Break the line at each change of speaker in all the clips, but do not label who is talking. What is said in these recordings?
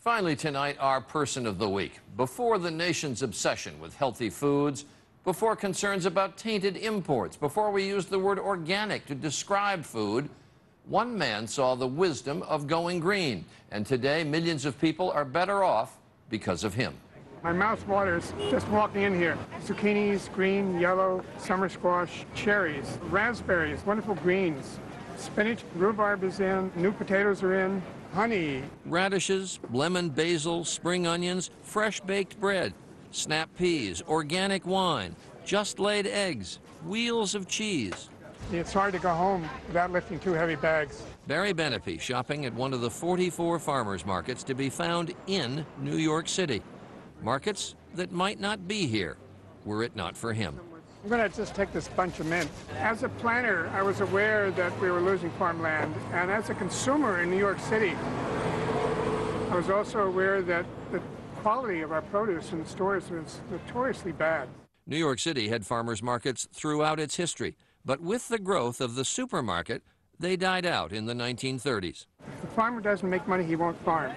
Finally tonight, our Person of the Week. Before the nation's obsession with healthy foods, before concerns about tainted imports, before we used the word organic to describe food, one man saw the wisdom of going green. And today, millions of people are better off because of him.
My mouth waters just walking in here. Zucchinis, green, yellow, summer squash, cherries, raspberries, wonderful greens. Spinach, rhubarb is in, new potatoes are in, honey.
Radishes, lemon, basil, spring onions, fresh baked bread, snap peas, organic wine, just laid eggs, wheels of cheese.
It's hard to go home without lifting 2 heavy bags.
Barry Benepe shopping at one of the 44 farmers markets to be found in New York City. Markets that might not be here were it not for him.
I'm going to just take this bunch of mint. As a planner, I was aware that we were losing farmland, and as a consumer in New York City, I was also aware that the quality of our produce in the stores was notoriously bad.
New York City had farmers markets throughout its history, but with the growth of the supermarket, they died out in the 1930s.
If the farmer doesn't make money, he won't farm.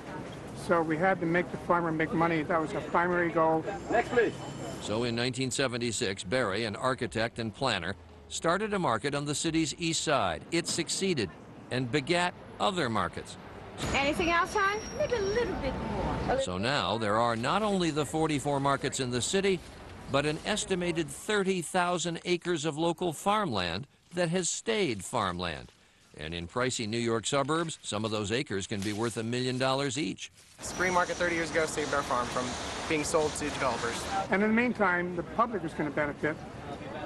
So we had to make the farmer make money. That was our primary goal.
Next, please.
So in 1976, Barry, an architect and planner, started a market on the city's east side. It succeeded and begat other markets.
Anything else, hon? Maybe a little bit more.
So now there are not only the 44 markets in the city, but an estimated 30,000 acres of local farmland that has stayed farmland. And in pricey New York suburbs, some of those acres can be worth $1 million each.
Spring market 30 years ago saved our farm from being sold to developers.
And in the meantime, the public was going to benefit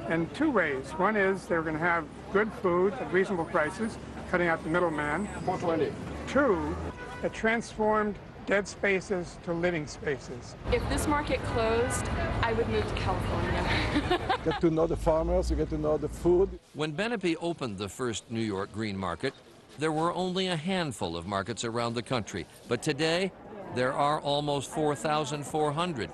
in 2 ways. One is they were going to have good food at reasonable prices, cutting out the middleman.
420.
2, it transformed dead spaces to living spaces.
If this market closed, I would move to California.
Get to know the farmers, you get to know the food.
When Benepe opened the first New York Green Market, there were only a handful of markets around the country. But today, there are almost 4,400.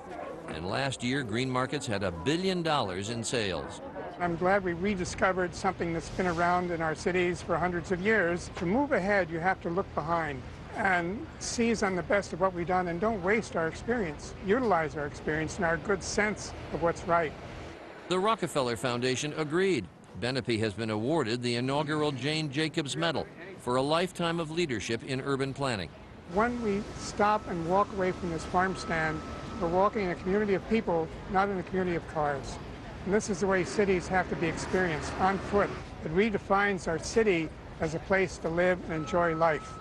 And last year, green markets had $1 billion in sales.
I'm glad we rediscovered something that's been around in our cities for hundreds of years. To move ahead, you have to look behind and seize on the best of what we've done, and don't waste our experience. Utilize our experience and our good sense of what's right.
The Rockefeller Foundation agreed. Benepe has been awarded the inaugural Jane Jacobs Medal for a lifetime of leadership in urban planning.
When we stop and walk away from this farm stand, we're walking in a community of people, not in a community of cars. And this is the way cities have to be experienced, on foot. It redefines our city as a place to live and enjoy life.